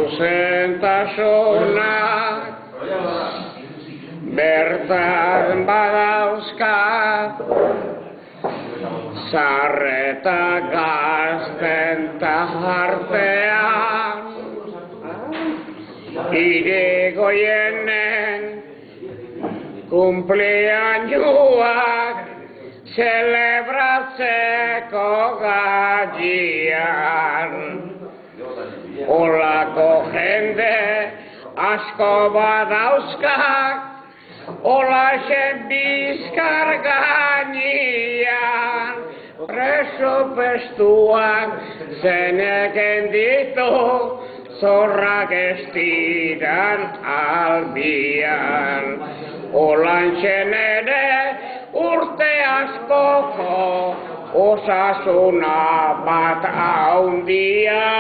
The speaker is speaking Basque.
Zuzentasunak bertan badauzkat, zarretak gazten tartean, irigoienen kumpleañuak zelebratzeko gaian. Olako jende asko badauzkak, olaxen bizkar gainean, presupuestuak zeneken ditu, zorrak ez diran albian. Olantxen ere urte askoko osasuna bat haundia.